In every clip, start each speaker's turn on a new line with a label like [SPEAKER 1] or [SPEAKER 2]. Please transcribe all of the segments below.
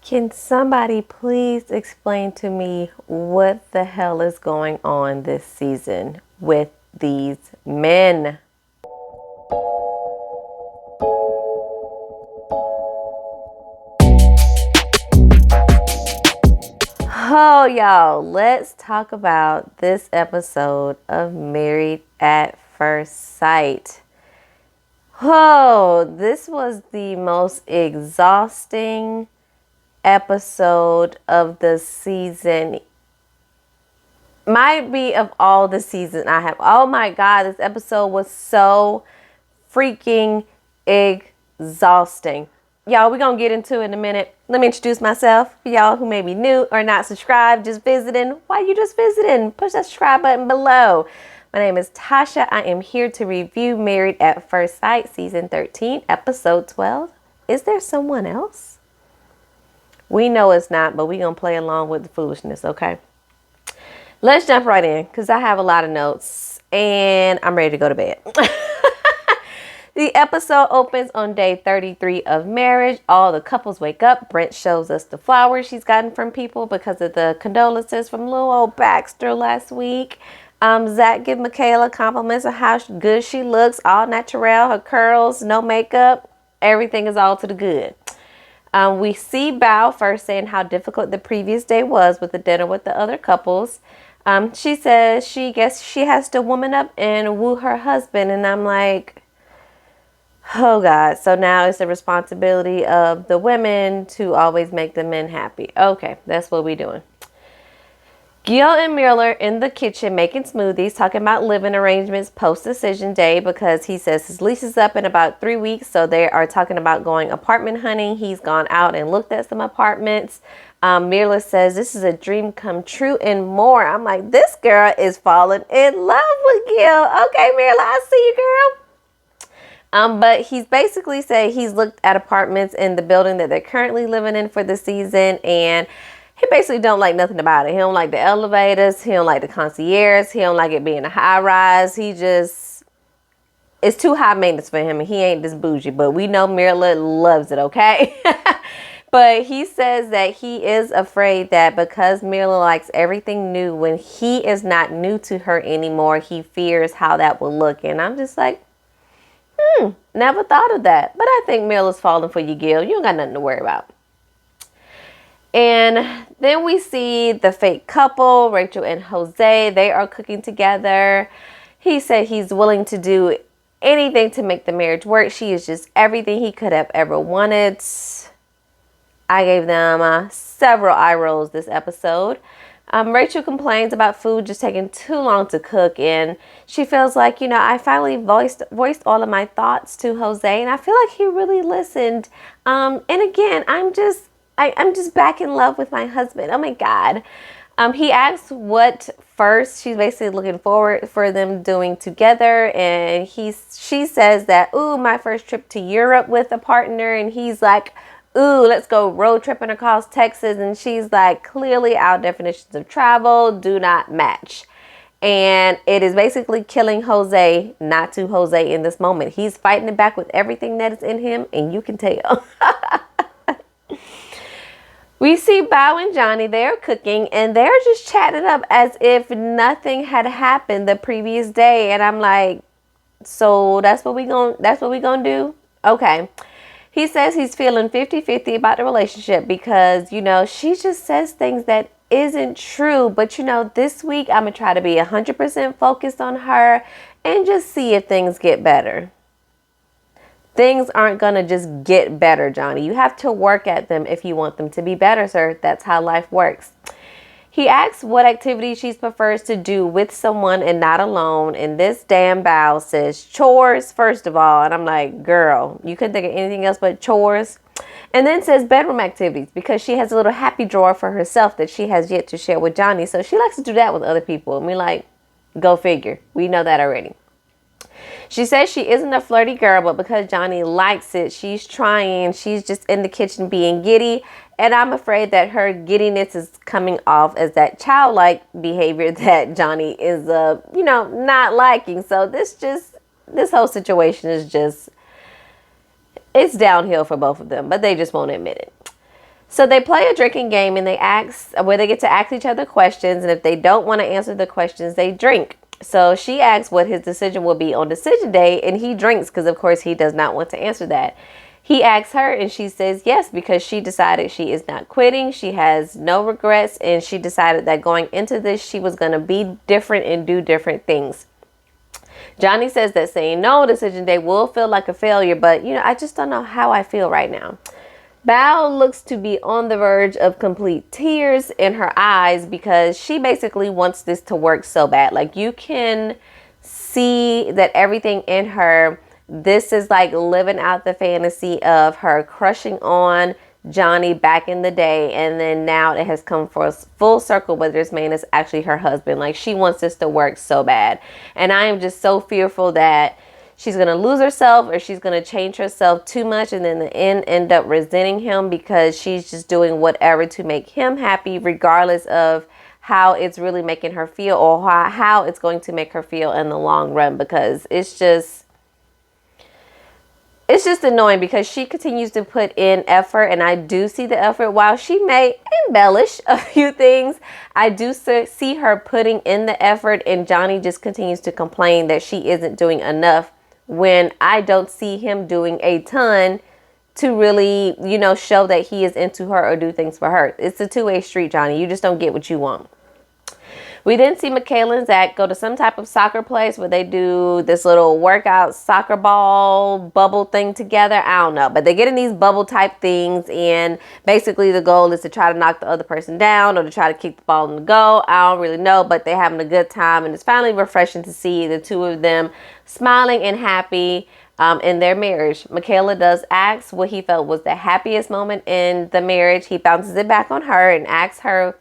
[SPEAKER 1] Can somebody please explain to me what the hell is going on this season with these men? Oh, y'all, let's talk about this episode of Married at First Sight. Oh, this was the most exhausting episode of the season. Might be of all the season I have. Oh my God, this episode was so freaking exhausting. Y'all, we're going to get into it in a minute. Let me introduce myself for y'all who may be new or not subscribed, just visiting. Why you just visiting? Push that subscribe button below. My name is Tasha. I am here to review Married at First Sight, Season 13, Episode 12. Is there someone else? We know it's not, but we're going to play along with the foolishness, okay? Let's jump right in because I have a lot of notes and I'm ready to go to bed. The episode opens on day 33 of marriage. All the couples wake up. Brent shows us the flowers she's gotten from people because of the condolences from little old Baxter last week. Zach gives Michaela compliments of how good she looks, all natural, her curls, no makeup. Everything is all to the good. We see Bao first saying how difficult the previous day was with the dinner with the other couples. She says she guess she has to woman up and woo her husband. And I'm like, oh God. So now it's the responsibility of the women to always make the men happy. Okay, that's what we're doing. Gil and Miller in the kitchen making smoothies, talking about living arrangements post-decision day because he says his lease is up in about 3 weeks. So they are talking about going apartment hunting. He's gone out and looked at some apartments. Miller says this is a dream come true and more. I'm like, this girl is falling in love with Gil. Okay, Miller, I see you, girl. But he's basically said he's looked at apartments in the building that they're currently living in for the season, and he basically don't like nothing about it. He don't like the elevators. He don't like the concierge. He don't like it being a high rise. It's too high maintenance for him, and he ain't this bougie. But we know Miller loves it, okay? But he says that he is afraid that because Miller likes everything new, when he is not new to her anymore, he fears how that will look. And I'm just like, never thought of that. But I think Miller's falling for you, Gil. You don't got nothing to worry about. And then we see the fake couple, Rachel and Jose. They are cooking together. He said he's willing to do anything to make the marriage work. She is just everything he could have ever wanted. I gave them several eye rolls this episode. Rachel complains about food just taking too long to cook, and she feels like, I finally voiced all of my thoughts to Jose, and I feel like he really listened. And again, I'm just back in love with my husband. Oh my God. He asks what first she's basically looking forward for them doing together, and she says that, ooh, my first trip to Europe with a partner, and he's like, ooh, let's go road tripping across Texas. And she's like, clearly our definitions of travel do not match. And it is basically killing Jose, not to Jose in this moment. He's fighting it back with everything that is in him, and you can tell. We see Bao and Johnny, they're cooking, and they're just chatting up as if nothing had happened the previous day. And I'm like, so that's what we gonna do? Okay. He says he's feeling 50-50 about the relationship because, she just says things that isn't true. But, this week I'm going to try to be 100% focused on her and just see if things get better. Things aren't going to just get better, Johnny. You have to work at them if you want them to be better, sir. That's how life works. He asks what activity she prefers to do with someone and not alone. And this damn Bao says chores, first of all. And I'm like, girl, you couldn't think of anything else but chores. And then says bedroom activities because she has a little happy drawer for herself that she has yet to share with Johnny. So she likes to do that with other people. And we like, go figure. We know that already. She says she isn't a flirty girl, but because Johnny likes it, she's trying. She's just in the kitchen being giddy. And I'm afraid that her giddiness is coming off as that childlike behavior that Johnny is, not liking. So this whole situation is it's downhill for both of them, but they just won't admit it. So they play a drinking game and they ask where they get to ask each other questions. And if they don't want to answer the questions, they drink. So she asks what his decision will be on decision day, and he drinks because, of course, he does not want to answer that. He asks her and she says yes because she decided she is not quitting. She has no regrets, and she decided that going into this, she was going to be different and do different things. Johnny says that saying no decision day will feel like a failure, but, I just don't know how I feel right now. Bao looks to be on the verge of complete tears in her eyes because she basically wants this to work so bad. Like, you can see that everything in her, this is like living out the fantasy of her crushing on Johnny back in the day, and then now it has come for a full circle where this man is actually her husband. Like, she wants this to work so bad, and I am just so fearful that she's going to lose herself or she's going to change herself too much and in the end up resenting him because she's just doing whatever to make him happy, regardless of how it's really making her feel or how it's going to make her feel in the long run, because it's just annoying because she continues to put in effort, and I do see the effort. While she may embellish a few things, I do see her putting in the effort, and Johnny just continues to complain that she isn't doing enough when I don't see him doing a ton to really, show that he is into her or do things for her. It's a two-way street, Johnny. You just don't get what you want. We then see Michaela and Zach go to some type of soccer place where they do this little workout soccer ball bubble thing together. I don't know, but they get in these bubble type things, and basically the goal is to try to knock the other person down or to try to kick the ball in the goal. I don't really know, but they're having a good time, and it's finally refreshing to see the two of them smiling and happy in their marriage. Michaela does ask what he felt was the happiest moment in the marriage. He bounces it back on her and asks her.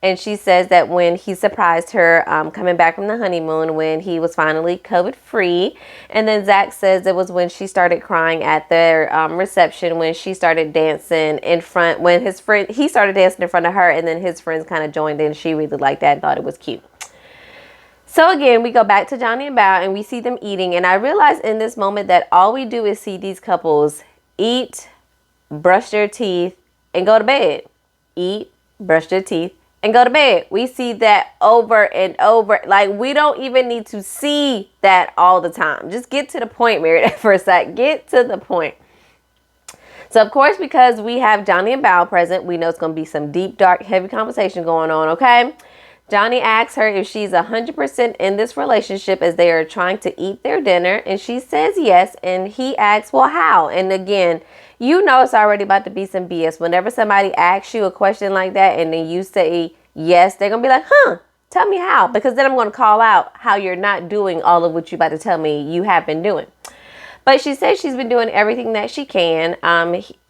[SPEAKER 1] And she says that when he surprised her coming back from the honeymoon, when he was finally COVID-free. And then Zach says it was when she started crying at their reception, when she started dancing in front, when he started dancing in front of her, and then his friends kind of joined in. She really liked that and thought it was cute. So again, we go back to Johnny and Bao and we see them eating. And I realize in this moment that all we do is see these couples eat, brush their teeth, and go to bed. Eat, brush their teeth, and go to bed. We see that over and over. Like, we don't even need to see that all the time. Just get to the point, Mary, for a sec. Get to the point. So, of course, because we have Johnny and Bao present, we know it's going to be some deep, dark, heavy conversation going on, okay? Johnny asks her if she's 100% in this relationship as they are trying to eat their dinner, and she says yes, and he asks, well, how? And again, it's already about to be some BS. Whenever somebody asks you a question like that and then you say yes, they're going to be like, tell me how, because then I'm going to call out how you're not doing all of what you're about to tell me you have been doing. But she says she's been doing everything that she can,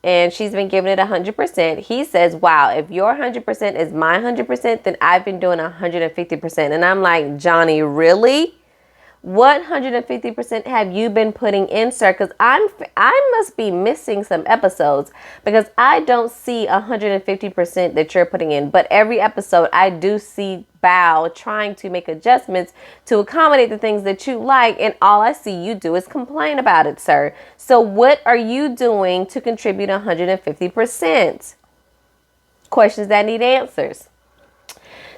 [SPEAKER 1] and she's been giving it 100%. He says, wow, if your 100% is my 100%, then I've been doing 150%. And I'm like, Johnny, really? What 150% have you been putting in, sir? Because I must be missing some episodes, because I don't see 150% that you're putting in. But every episode, I do see Bao trying to make adjustments to accommodate the things that you like, and all I see you do is complain about it, sir. So what are you doing to contribute 150%? Questions that need answers.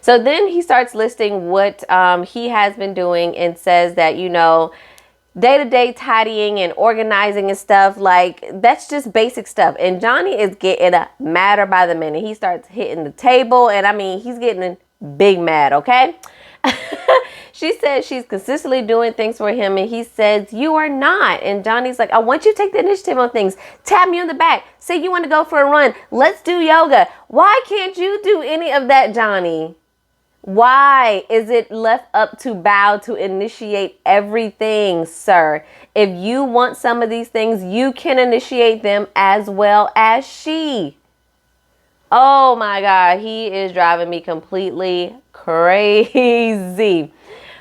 [SPEAKER 1] So then he starts listing what he has been doing and says that, day-to-day tidying and organizing and stuff, like, that's just basic stuff. And Johnny is getting madder by the minute. He starts hitting the table, and he's getting big mad, okay? She says she's consistently doing things for him, and he says, you are not. And Johnny's like, I want you to take the initiative on things. Tap me on the back. Say you want to go for a run. Let's do yoga. Why can't you do any of that, Johnny? Why is it left up to Bao to initiate everything, sir? If you want some of these things, you can initiate them as well as she. Oh my God, he is driving me completely crazy.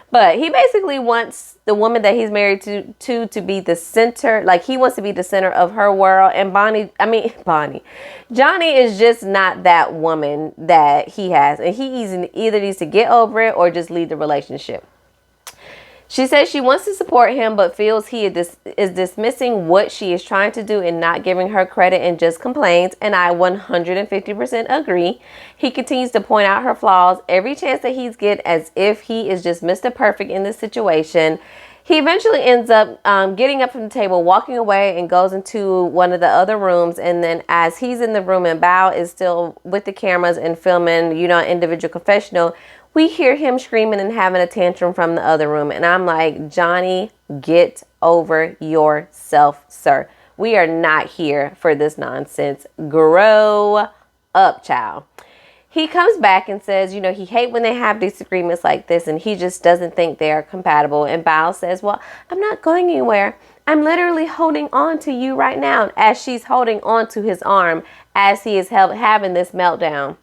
[SPEAKER 1] But he basically wants the woman that he's married to be the center. Like, he wants to be the center of her world. And Johnny is just not that woman that he has. And he either needs to get over it or just leave the relationship. She says she wants to support him, but feels he is dismissing what she is trying to do and not giving her credit and just complains. And I 150% agree. He continues to point out her flaws every chance that he's get, as if he is just Mr. Perfect in this situation. He eventually ends up getting up from the table, walking away, and goes into one of the other rooms. And then as he's in the room and Bao is still with the cameras and filming, individual confessional, we hear him screaming and having a tantrum from the other room. And I'm like, Johnny, get over yourself, sir. We are not here for this nonsense. Grow up, child. He comes back and says, he hates when they have disagreements like this, and he just doesn't think they are compatible. And Bao says, well, I'm not going anywhere. I'm literally holding on to you right now, as she's holding on to his arm as he is having this meltdown.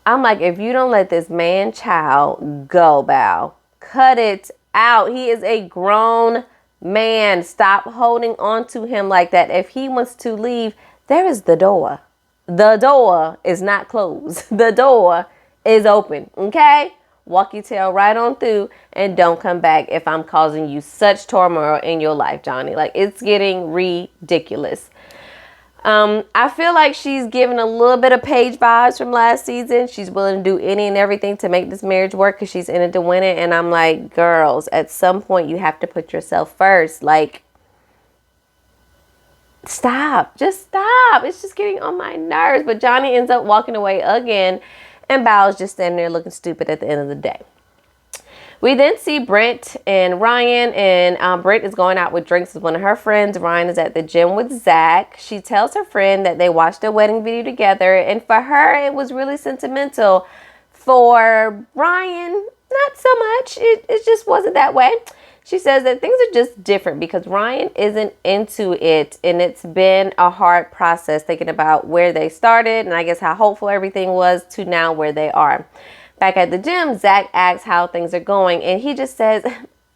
[SPEAKER 1] I'm like, if you don't let this man child go, Bao, cut it out. He is a grown man. Stop holding on to him like that. If he wants to leave, there is the door. The door is not closed. The door is open. Okay? Walk your tail right on through and don't come back if I'm causing you such turmoil in your life, Johnny. Like, it's getting ridiculous. I feel like she's giving a little bit of Paige vibes from last season. She's willing to do any and everything to make this marriage work because she's in it to win it. And I'm like, girls, at some point you have to put yourself first. Like, stop. Just stop. It's just getting on my nerves. But Johnny ends up walking away again, and Bao's just standing there looking stupid at the end of the day. We then see Brent and Ryan, and Brent is going out with drinks with one of her friends. Ryan is at the gym with Zach. She tells her friend that they watched a wedding video together, and for her, it was really sentimental. For Ryan, not so much. It just wasn't that way. She says that things are just different because Ryan isn't into it, and it's been a hard process thinking about where they started and I guess how hopeful everything was to now where they are. Back at the gym, Zach asks how things are going, and he just says,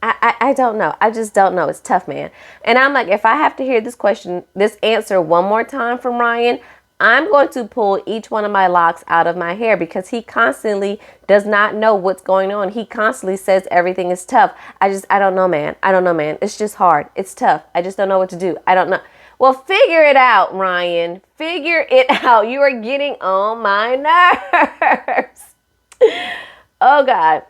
[SPEAKER 1] I don't know. I just don't know. It's tough, man. And I'm like, if I have to hear this answer one more time from Ryan, I'm going to pull each one of my locks out of my hair because he constantly does not know what's going on. He constantly says everything is tough. I don't know, man. I don't know, man. It's just hard. It's tough. I just don't know what to do. I don't know. Well, figure it out, Ryan. Figure it out. You are getting on my nerves. Oh, God.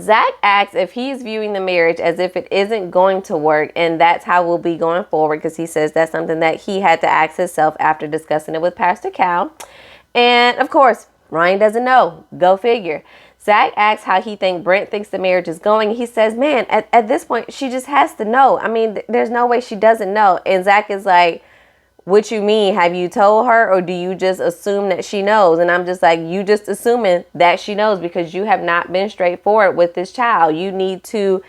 [SPEAKER 1] Zach asks if he's viewing the marriage as if it isn't going to work, and that's how we'll be going forward, because he says that's something that he had to ask himself after discussing it with Pastor Cal. And, of course, Ryan doesn't know. Go figure. Zach asks how Brent thinks the marriage is going. He says, man, at this point, she just has to know. I mean, there's no way she doesn't know. And Zach is like, what you mean? Have you told her, or do you just assume that she knows? And I'm just like, you just assuming that she knows because you have not been straightforward with this child. You need to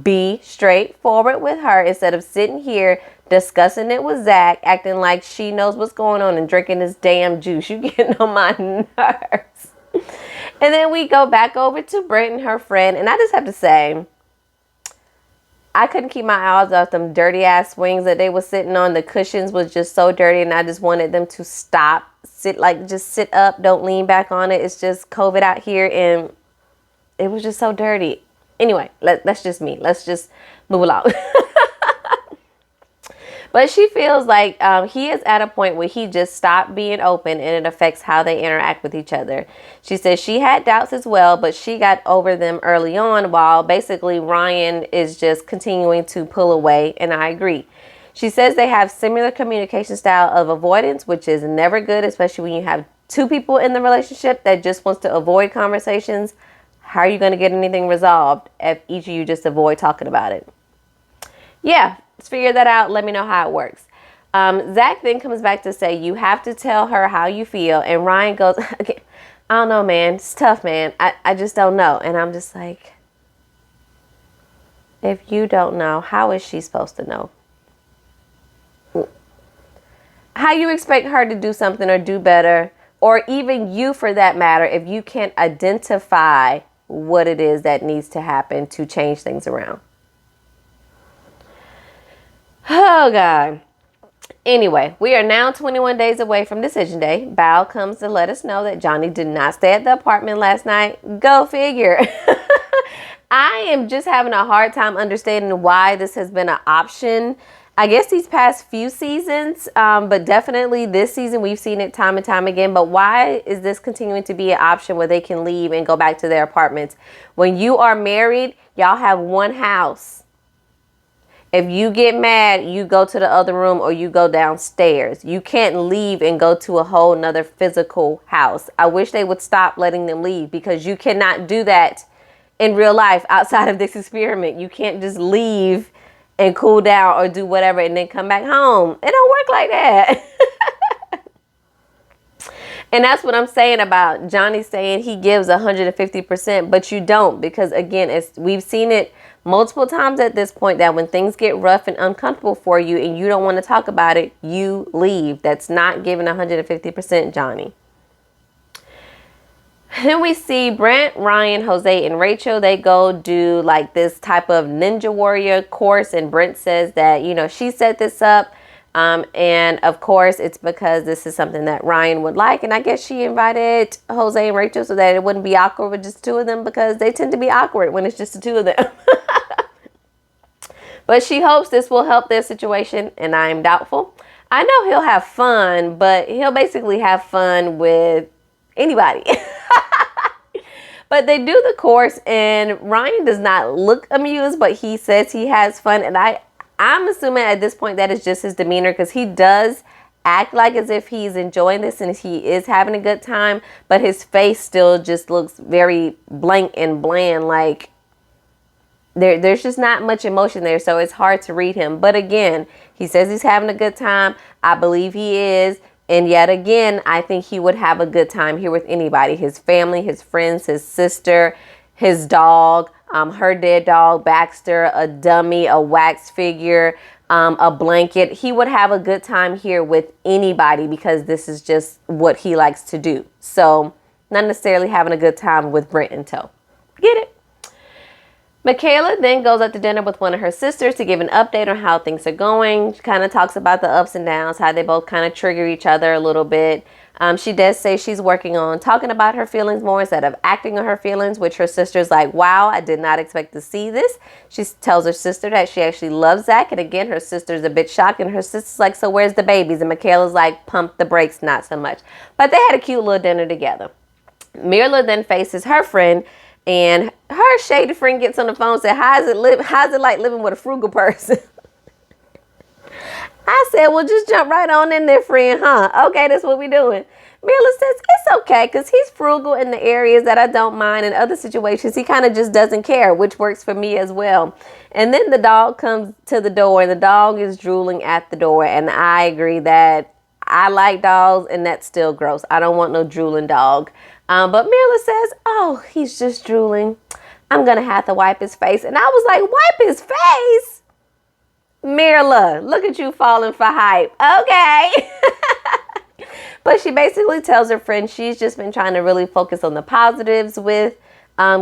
[SPEAKER 1] be straightforward with her instead of sitting here discussing it with Zach, acting like she knows what's going on and drinking this damn juice. You getting on my nerves. And then we go back over to Brent and her friend. And I just have to say, I couldn't keep my eyes off them dirty ass swings that they were sitting on. The cushions was just so dirty, and I just wanted them to stop. Just sit up. Don't lean back on it. It's just COVID out here, and it was just so dirty. Anyway, that's just me. Let's just move along. But she feels like he is at a point where he just stopped being open, and it affects how they interact with each other. She says she had doubts as well, but she got over them early on, while basically Ryan is just continuing to pull away, and I agree. She says they have similar communication style of avoidance, which is never good, especially when you have two people in the relationship that just wants to avoid conversations. How are you going to get anything resolved if each of you just avoid talking about it? Yeah. Let's figure that out. Let me know how it works. Zach then comes back to say, you have to tell her how you feel. And Ryan goes, I don't know, man. It's tough, man. I just don't know. And I'm just like, if you don't know, how is she supposed to know? How you expect her to do something or do better, or even you for that matter, if you can't identify what it is that needs to happen to change things around? Oh, God. Anyway, we are now 21 days away from decision day. Bao comes to let us know that Johnny did not stay at the apartment last night. Go figure. I am just having a hard time understanding why this has been an option. I guess these past few seasons, but definitely this season we've seen it time and time again. But why is this continuing to be an option where they can leave and go back to their apartments? When you are married, y'all have one house. If you get mad, you go to the other room or you go downstairs. You can't leave and go to a whole nother physical house. I wish they would stop letting them leave, because you cannot do that in real life outside of this experiment. You can't just leave and cool down or do whatever and then come back home. It don't work like that. And that's what I'm saying about Johnny saying he gives 150%, but you don't, because again, we've seen it multiple times at this point that when things get rough and uncomfortable for you and you don't want to talk about it, you leave. That's not giving 150%, Johnny. Then we see Brent, Ryan, Jose, and Rachel. They go do like this type of Ninja Warrior course, and Brent says that, you know, she set this up. And of course, it's because this is something that Ryan would like. And I guess she invited Jose and Rachel so that it wouldn't be awkward with just two of them, because they tend to be awkward when it's just the two of them. But she hopes this will help their situation, and I am doubtful. I know he'll have fun, but he'll basically have fun with anybody. But they do the course, and Ryan does not look amused, but he says he has fun. And I'm assuming at this point that is just his demeanor, because he does act like as if he's enjoying this and he is having a good time, but his face still just looks very blank and bland. Like there's just not much emotion there, so it's hard to read him. But again, he says he's having a good time. I believe he is. And yet again, I think he would have a good time here with anybody. His family, his friends, his sister, his dog, her dead dog, Baxter, a dummy, a wax figure, a blanket. He would have a good time here with anybody, because this is just what he likes to do. So not necessarily having a good time with Brent in tow. Get it? Michaela then goes out to dinner with one of her sisters to give an update on how things are going. She kind of talks about the ups and downs, how they both kind of trigger each other a little bit. She does say she's working on talking about her feelings more instead of acting on her feelings, which her sister's like, wow, I did not expect to see this. She tells her sister that she actually loves Zach. And again, her sister's a bit shocked, and her sister's like, so where's the babies? And Michaela's like, pump the brakes, not so much. But they had a cute little dinner together. Mirla then faces her friend, and her shady friend gets on the phone and said, how's it like living with a frugal person? I said, well, just jump right on in there, friend, huh? Okay, that's what we doing. Mirla says, it's okay, because he's frugal in the areas that I don't mind. In other situations, he kind of just doesn't care, which works for me as well. And then the dog comes to the door, and the dog is drooling at the door. And I agree that I like dogs, and that's still gross. I don't want no drooling dog. But Mirla says, oh, he's just drooling. I'm going to have to wipe his face. And I was like, wipe his face? Mirla, look at you falling for hype. Okay. But she basically tells her friend she's just been trying to really focus on the positives with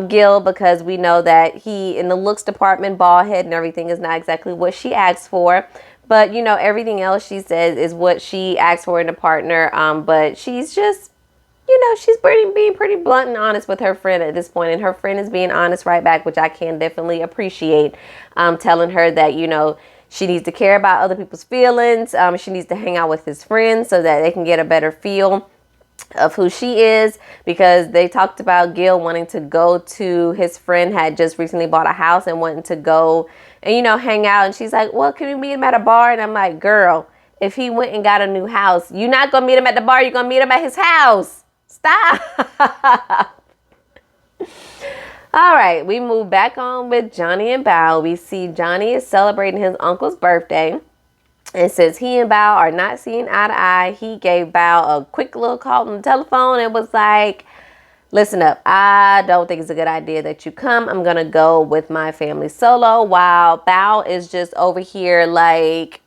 [SPEAKER 1] Gil, because we know that he, in the looks department, bald head and everything, is not exactly what she asked for. But, you know, everything else she says is what she asked for in a partner. But she's just, you know, she's being pretty blunt and honest with her friend at this point. And her friend is being honest right back, which I can definitely appreciate. Telling her that, you know, she needs to care about other people's feelings. She needs to hang out with his friends so that they can get a better feel of who she is, because they talked about Gil wanting to go to, his friend had just recently bought a house and wanting to go and, you know, hang out. And she's like, well, can we meet him at a bar? And I'm like, girl, if he went and got a new house, you're not going to meet him at the bar. You're going to meet him at his house. Stop. All right, we move back on with Johnny and Bao. We see Johnny is celebrating his uncle's birthday. And since he and Bao are not seeing eye to eye, he gave Bao a quick little call on the telephone and was like, listen up, I don't think it's a good idea that you come. I'm going to go with my family solo, while Bao is just over here like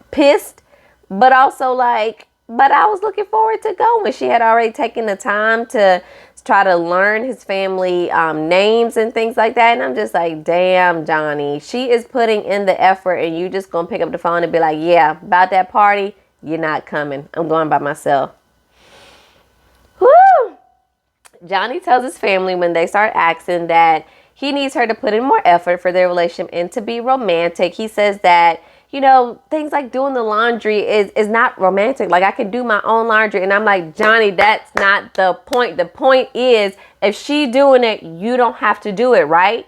[SPEAKER 1] pissed, but also like, but I was looking forward to going. She had already taken the time to try to learn his family names and things like that. And I'm just like, damn, Johnny, she is putting in the effort and you just gonna pick up the phone and be like, yeah, about that party, you're not coming. I'm going by myself. Woo! Johnny tells his family when they start asking that he needs her to put in more effort for their relationship and to be romantic. He says that, you know, things like doing the laundry is not romantic. Like, I can do my own laundry. And I'm like, Johnny, that's not the point. The point is, if she doing it, you don't have to do it, right?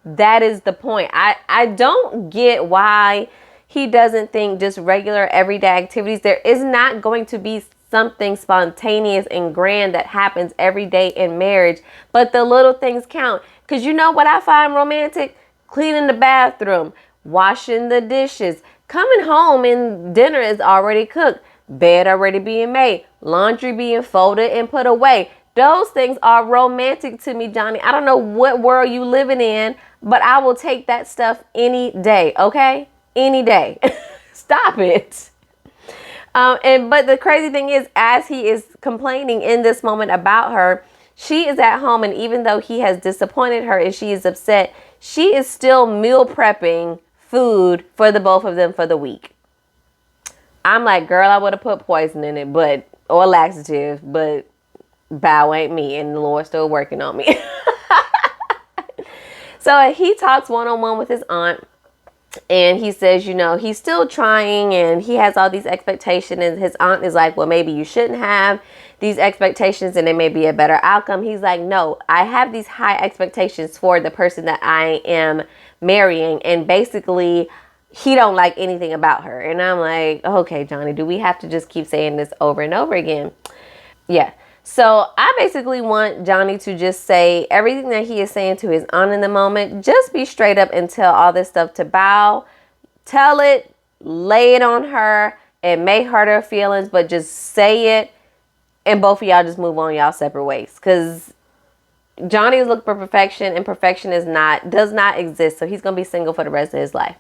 [SPEAKER 1] That is the point. I don't get why he doesn't think just regular everyday activities. There is not going to be something spontaneous and grand that happens every day in marriage, but the little things count. Because you know what I find romantic? Cleaning the bathroom, washing the dishes, coming home and dinner is already cooked, bed already being made, laundry being folded and put away. Those things are romantic to me, Johnny. I don't know what world you living in, but I will take that stuff any day, okay? Any day. Stop it. But the crazy thing is, as he is complaining in this moment about her, she is at home, and even though he has disappointed her and she is upset, she is still meal prepping food for the both of them for the week. I'm like, girl, I would have put poison in it, or laxative, but bow ain't me, and the Lord's still working on me. So he talks one-on-one with his aunt, and he says, you know, he's still trying and he has all these expectations. And his aunt is like, well, maybe you shouldn't have these expectations and it may be a better outcome. He's like, no, I have these high expectations for the person that I am marrying. And basically, he don't like anything about her. And I'm like, okay, Johnny, do we have to just keep saying this over and over again? Yeah. So I basically want Johnny to just say everything that he is saying to his aunt in the moment. Just be straight up and tell all this stuff to Bao. Tell it, lay it on her. It may hurt her feelings, but just say it. And both of y'all just move on y'all separate ways. Because Johnny is looking for perfection, and perfection does not exist. So he's going to be single for the rest of his life.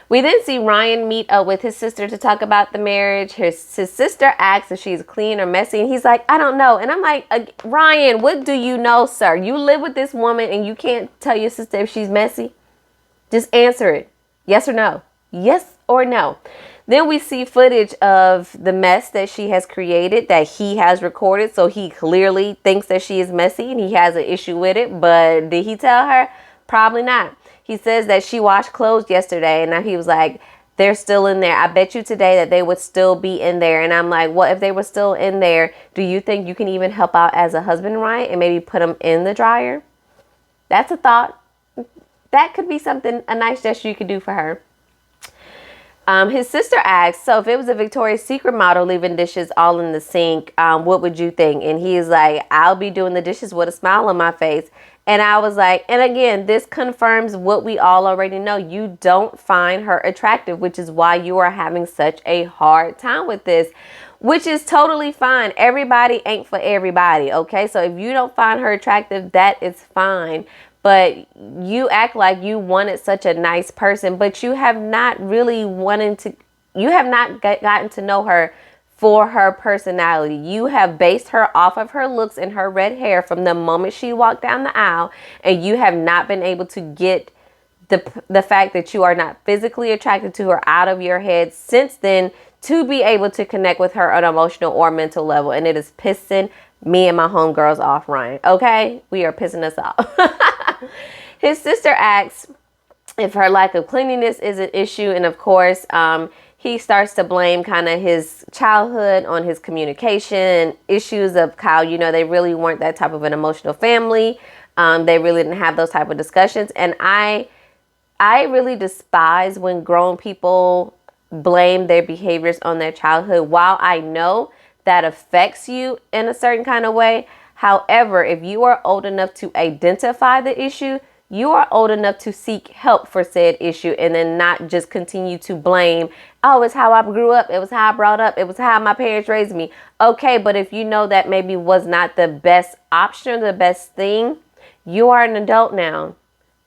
[SPEAKER 1] We then see Ryan meet up with his sister to talk about the marriage. His sister asks if she's clean or messy, and he's like, I don't know. And I'm like, Ryan, what do you know, sir? You live with this woman and you can't tell your sister if she's messy? Just answer it. Yes or no? Yes or no? Then we see footage of the mess that she has created that he has recorded. So he clearly thinks that she is messy and he has an issue with it. But did he tell her? Probably not. He says that she washed clothes yesterday, and now he was like, they're still in there. I bet you today that they would still be in there. And I'm like, well, if they were still in there, do you think you can even help out as a husband, right? And maybe put them in the dryer? That's a thought. That could be something, a nice gesture you could do for her. His sister asks, so if it was a Victoria's Secret model leaving dishes all in the sink, what would you think? And he's like, I'll be doing the dishes with a smile on my face. And I was like, and again, this confirms what we all already know. You don't find her attractive, which is why you are having such a hard time with this, which is totally fine. Everybody ain't for everybody, okay? So if you don't find her attractive, that is fine. But you act like you wanted such a nice person, but you have not really gotten to know her for her personality. You have based her off of her looks and her red hair from the moment she walked down the aisle, and you have not been able to get the fact that you are not physically attracted to her out of your head since then to be able to connect with her on an emotional or mental level. And it is pissing me and my homegirls off, Ryan. Okay? We are pissing us off. His sister asks if her lack of cleanliness is an issue. And of course, he starts to blame kind of his childhood on his communication issues of how, you know, they really weren't that type of an emotional family. They really didn't have those type of discussions. And I really despise when grown people blame their behaviors on their childhood. While I know that affects you in a certain kind of way. However, if you are old enough to identify the issue, you are old enough to seek help for said issue and then not just continue to blame, oh, it's how I grew up. It was how I brought up. It was how my parents raised me. Okay, but if you know that maybe was not the best option, the best thing, you are an adult now.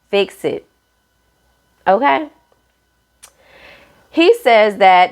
[SPEAKER 1] Fix it. Okay? He says that,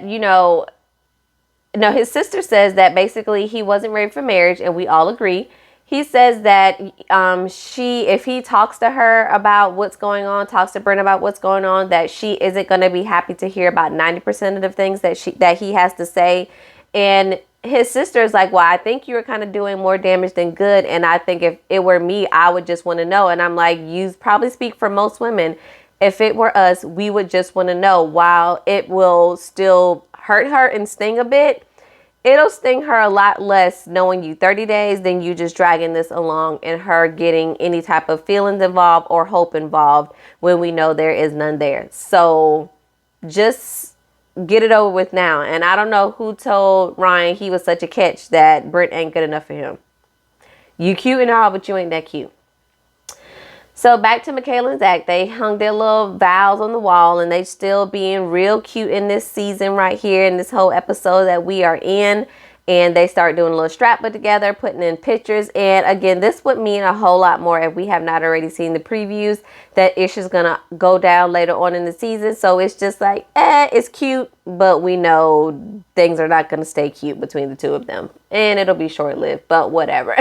[SPEAKER 1] his sister says that basically he wasn't ready for marriage, and we all agree. He says that if he talks to her about what's going on, talks to Brent about what's going on, that she isn't going to be happy to hear about 90% of the things that he has to say. And his sister is like, well, I think you were kind of doing more damage than good. And I think if it were me, I would just want to know. And I'm like, you probably speak for most women. If it were us, we would just want to know. While it will still hurt her and sting a bit, it'll sting her a lot less knowing you 30 days than you just dragging this along and her getting any type of feelings involved or hope involved when we know there is none there. So just get it over with now. And I don't know who told Ryan he was such a catch that Britt ain't good enough for him. You cute and all, but you ain't that cute. So back to Michaela and Zach. They hung their little vows on the wall, and they still being real cute in this season right here in this whole episode that we are in. And they start doing a little strap put together, putting in pictures. And again, this would mean a whole lot more if we have not already seen the previews that Ish is going to go down later on in the season. So it's just like, it's cute, but we know things are not going to stay cute between the two of them. And it'll be short-lived, but whatever.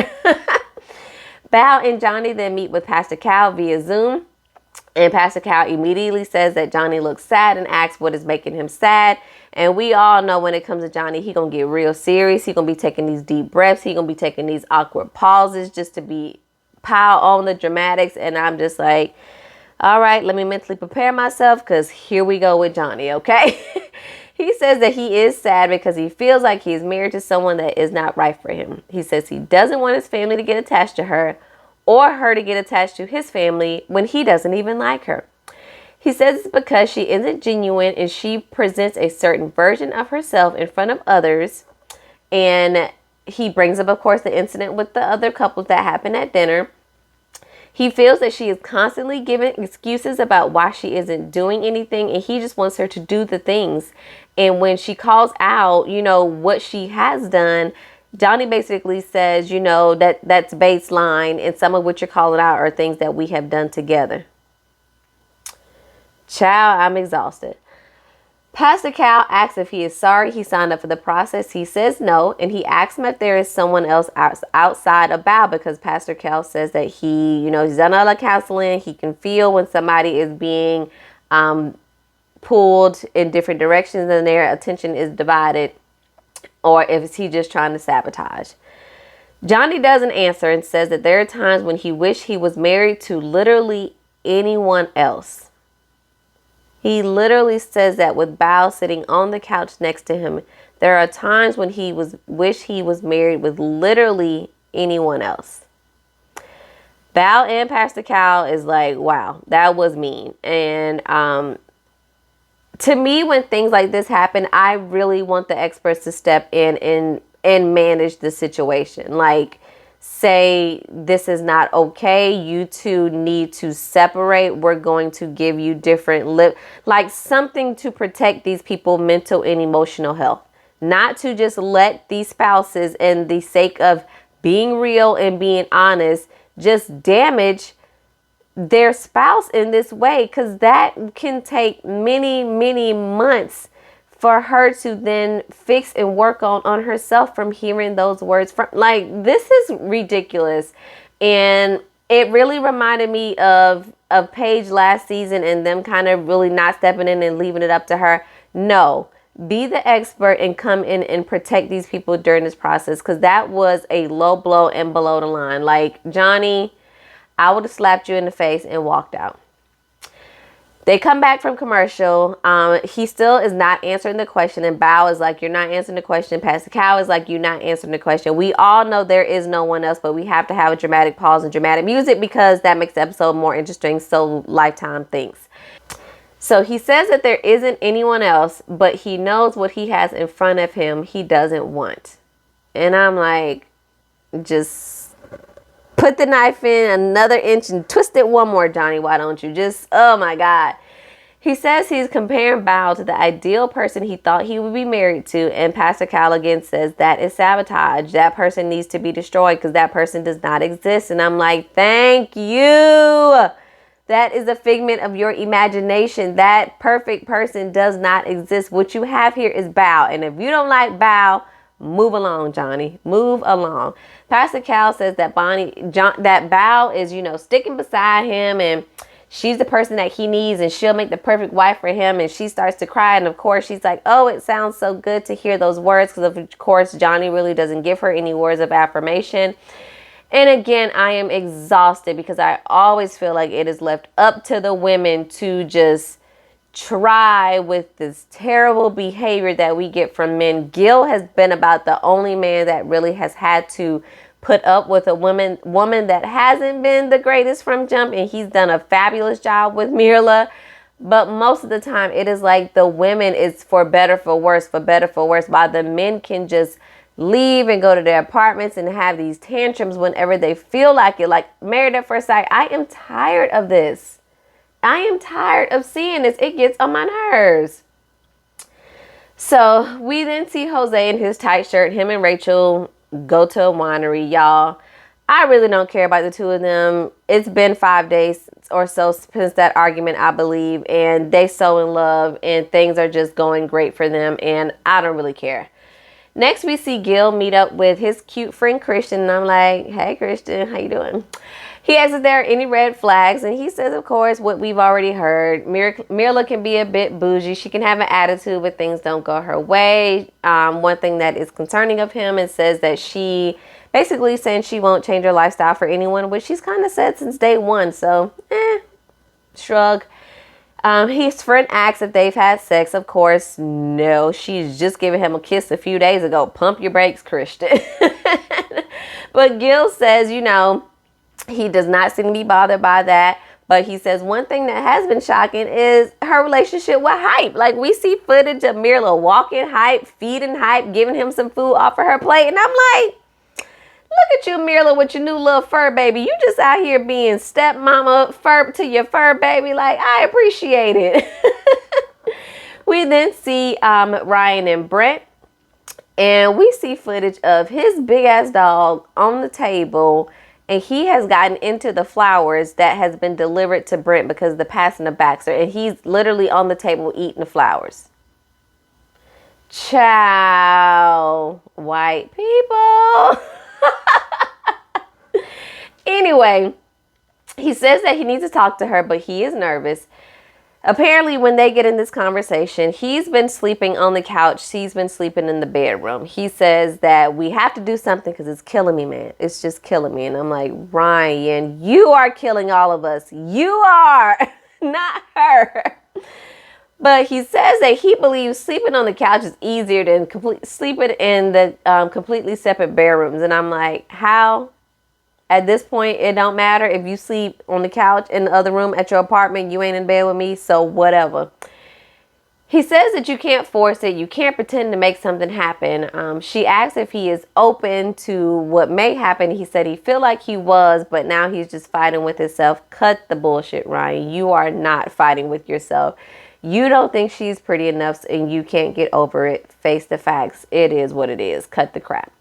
[SPEAKER 1] Bao and Johnny then meet with Pastor Cal via Zoom. And Pastor Cal immediately says that Johnny looks sad and asks what is making him sad. And we all know when it comes to Johnny, he going to get real serious. He going to be taking these deep breaths. He going to be taking these awkward pauses just to be pile on the dramatics. And I'm just like, all right, let me mentally prepare myself because here we go with Johnny, okay? He says that he is sad because he feels like he's married to someone that is not right for him. He says he doesn't want his family to get attached to her or her to get attached to his family when he doesn't even like her. He says it's because she isn't genuine and she presents a certain version of herself in front of others. And he brings up, of course, the incident with the other couples that happened at dinner. He feels that she is constantly giving excuses about why she isn't doing anything, and he just wants her to do the things. And when she calls out, what she has done, Johnny basically says, that's baseline, and some of what you're calling out are things that we have done together. Child, I'm exhausted. Pastor Cal asks if he is sorry he signed up for the process. He says no, and he asks him if there is someone else outside of Bao, because Pastor Cal says that he's done all the counseling. He can feel when somebody is being pulled in different directions and their attention is divided, or if he just trying to sabotage. Johnny doesn't answer and says that there are times when he wished he was married to literally anyone else. He literally says that with Bao sitting on the couch next to him. There are times when he wish he was married with literally anyone else. Bao and Pastor Cal is like, wow, that was mean. And to me, when things like this happen, I really want the experts to step in and manage the situation. Like, say this is not okay. You two need to separate. We're going to give you different like something to protect these people's mental and emotional health. Not to just let these spouses, in the sake of being real and being honest, just damage their spouse in this way, because that can take many, many months for her to then fix and work on herself from hearing those words from, like, this is ridiculous. And it really reminded me of Paige last season and them kind of really not stepping in and leaving it up to her. No, be the expert and come in and protect these people during this process, because that was a low blow and below the line. Like, Johnny, I would have slapped you in the face and walked out. They come back from commercial. He still is not answering the question. And Bao is like, you're not answering the question. Pastor Cal is like, you're not answering the question. We all know there is no one else, but we have to have a dramatic pause and dramatic music because that makes the episode more interesting. So Lifetime thinks. So he says that there isn't anyone else, but he knows what he has in front of him he doesn't want. And I'm like, just put the knife in another inch and twist it one more, Johnny. Why don't you just, oh my God. He says he's comparing Bao to the ideal person he thought he would be married to. And Pastor Cal again says that is sabotage. That person needs to be destroyed because that person does not exist. And I'm like, thank you. That is a figment of your imagination. That perfect person does not exist. What you have here is Bao. And if you don't like Bao, move along, Johnny. Move along. Pastor Cal says that Bao is, sticking beside him, and she's the person that he needs and she'll make the perfect wife for him. And she starts to cry. And of course, she's like, oh, it sounds so good to hear those words. Because of course, Johnny really doesn't give her any words of affirmation. And again, I am exhausted because I always feel like it is left up to the women to just try with this terrible behavior that we get from men. Gil has been about the only man that really has had to put up with a woman that hasn't been the greatest from jump, and he's done a fabulous job with Mirla. But most of the time it is like the women is for better for worse, while the men can just leave and go to their apartments and have these tantrums whenever they feel like it. Like Married at First Sight, I am tired of this. I am tired of seeing this. It gets on my nerves. So we then see Jose in his tight shirt. Him and Rachel go to a winery. Y'all, I really don't care about the two of them. It's been 5 days or so since that argument, I believe. And they so in love and things are just going great for them. And I don't really care. Next, we see Gil meet up with his cute friend Christian. And I'm like, hey, Christian, how you doing? He asks if there are any red flags, and he says, of course, what we've already heard. Mirla can be a bit bougie. She can have an attitude when things don't go her way. One thing that is concerning of him is says that she basically saying she won't change her lifestyle for anyone, which she's kind of said since day one. So, shrug. His friend asks if they've had sex. Of course, no. She's just giving him a kiss a few days ago. Pump your brakes, Christian. But Gil says, he does not seem to be bothered by that. But he says one thing that has been shocking is her relationship with Hype. Like, we see footage of Mirla walking Hype, feeding Hype, giving him some food off of her plate. And I'm like, look at you, Mirla, with your new little fur baby. You just out here being stepmama fur to your fur baby. Like, I appreciate it. We then see Ryan and Brent. And we see footage of his big ass dog on the table. And he has gotten into the flowers that has been delivered to Brent because of the passing of Baxter. And he's literally on the table eating the flowers. Ciao, white people. Anyway, he says that he needs to talk to her, but he is nervous. Apparently, when they get in this conversation, he's been sleeping on the couch. She's been sleeping in the bedroom. He says that we have to do something because it's killing me, man. It's just killing me. And I'm like, Ryan, you are killing all of us. You are, not her. But he says that he believes sleeping on the couch is easier than sleeping in the completely separate bedrooms. And I'm like, how? At this point, it don't matter if you sleep on the couch in the other room at your apartment. You ain't in bed with me, so whatever. He says that you can't force it. You can't pretend to make something happen. She asks if he is open to what may happen. He said he feel like he was, but now he's just fighting with himself. Cut the bullshit, Ryan. You are not fighting with yourself. You don't think she's pretty enough and you can't get over it. Face the facts. It is what it is. Cut the crap.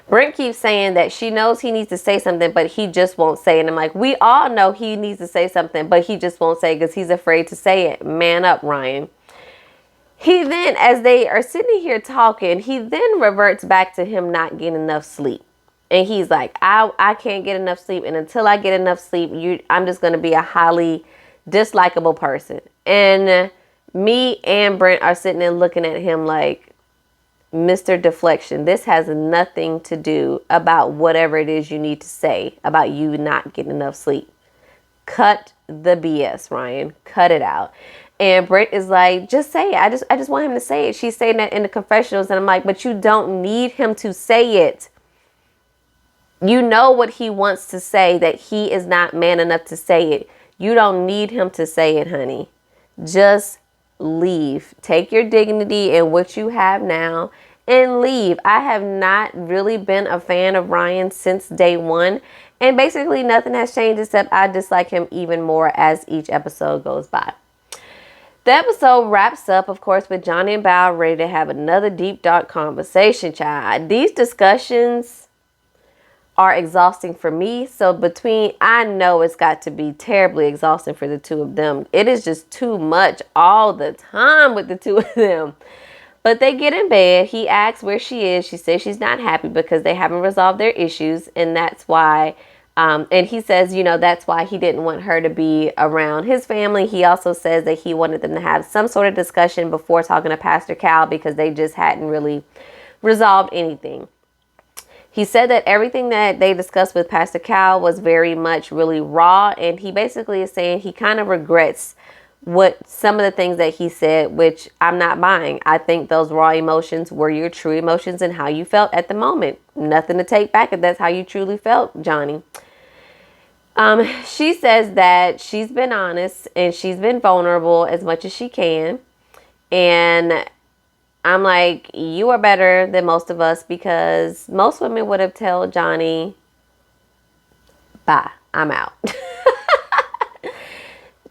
[SPEAKER 1] Brent keeps saying that she knows he needs to say something, but he just won't say it. And I'm like, we all know he needs to say something, but he just won't say it because he's afraid to say it. Man up, Ryan. He then, as they are sitting here talking, he then reverts back to him not getting enough sleep. And he's like, I can't get enough sleep. And until I get enough sleep, I'm just going to be a highly dislikable person. And me and Brent are sitting there looking at him like, Mr. Deflection, this has nothing to do about whatever it is you need to say about you not getting enough sleep. Cut the BS, Ryan. Cut it out. And Brent is like, just say it. I just want him to say it. She's saying that in the confessionals. And I'm like, but you don't need him to say it. You know what he wants to say, that he is not man enough to say it. You don't need him to say it, honey. Just leave. Take your dignity and what you have now and leave. I have not really been a fan of Ryan since day one. And basically nothing has changed except I dislike him even more as each episode goes by. The episode wraps up, of course, with Johnny and Bao ready to have another deep, dark conversation, child. These discussions are exhausting for me. So I know it's got to be terribly exhausting for the two of them. It is just too much all the time with the two of them. But they get in bed. He asks where she is. She says she's not happy because they haven't resolved their issues. And that's why And he says, that's why he didn't want her to be around his family. He also says that he wanted them to have some sort of discussion before talking to Pastor Cal because they just hadn't really resolved anything. He said that everything that they discussed with Pastor Cal was very much really raw. And he basically is saying he kind of regrets some of the things that he said, which I'm not buying. I think those raw emotions were your true emotions and how you felt at the moment. Nothing to take back if that's how you truly felt, Johnny. She says that she's been honest and she's been vulnerable as much as she can. And I'm like, you are better than most of us, because most women would have told Johnny, bye, I'm out.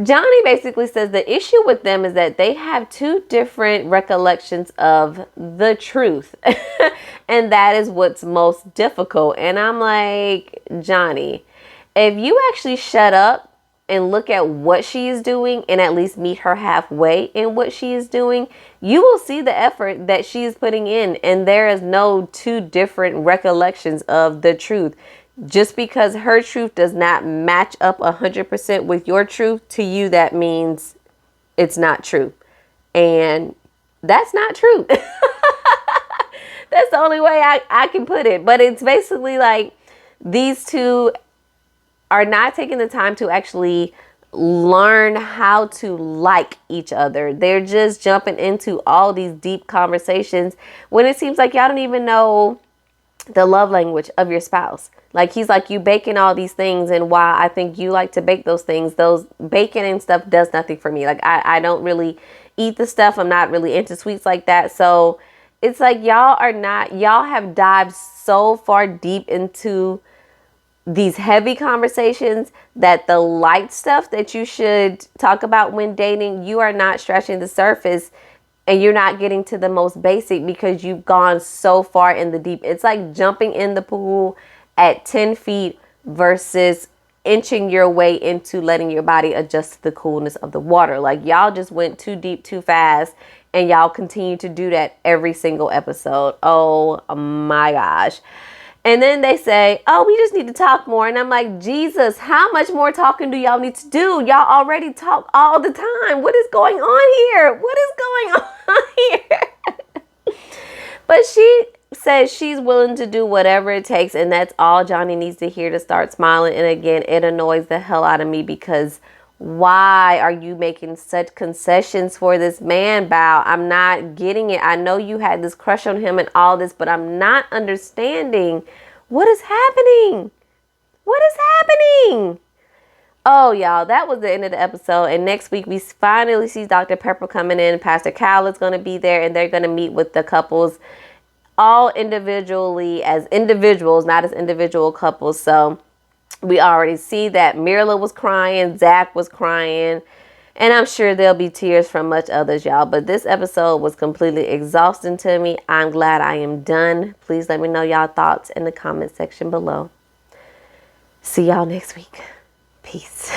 [SPEAKER 1] Johnny basically says the issue with them is that they have two different recollections of the truth. And that is what's most difficult. And I'm like, Johnny, if you actually shut up and look at what she is doing and at least meet her halfway in what she is doing, you will see the effort that she is putting in. And there is no two different recollections of the truth. Just because her truth does not match up 100% with your truth, to you, that means it's not true. And that's not true. That's the only way I can put it. But it's basically like these two are not taking the time to actually learn how to like each other. They're just jumping into all these deep conversations when it seems like y'all don't even know the love language of your spouse. Like, he's like, you baking all these things, and while I think you like to bake those things, those baking and stuff does nothing for me. Like, I don't really eat the stuff. I'm not really into sweets like that. So it's like y'all have dived so far deep into these heavy conversations that the light stuff that you should talk about when dating, you are not stretching the surface. And you're not getting to the most basic because you've gone so far in the deep. It's like jumping in the pool at 10 feet versus inching your way into letting your body adjust to the coolness of the water. Like, y'all just went too deep too fast, and y'all continue to do that every single episode. Oh my gosh. And then they say, oh, we just need to talk more. And I'm like, Jesus, how much more talking do y'all need to do? Y'all already talk all the time. What is going on here? What is going on here? But she says she's willing to do whatever it takes. And that's all Johnny needs to hear to start smiling. And again, it annoys the hell out of me, because why are you making such concessions for this man, Bao? I'm not getting it. I know you had this crush on him and all this, but I'm not understanding what is happening. What is happening? Oh, y'all, that was the end of the episode. And next week, we finally see Dr. Pepper coming in. Pastor Cal is going to be there, and they're going to meet with the couples all individually as individuals, not as individual couples. So we already see that Mirla was crying, Zach was crying, and I'm sure there'll be tears from much others, y'all. But this episode was completely exhausting to me. I'm glad I am done. Please let me know y'all thoughts in the comment section below. See y'all next week. Peace.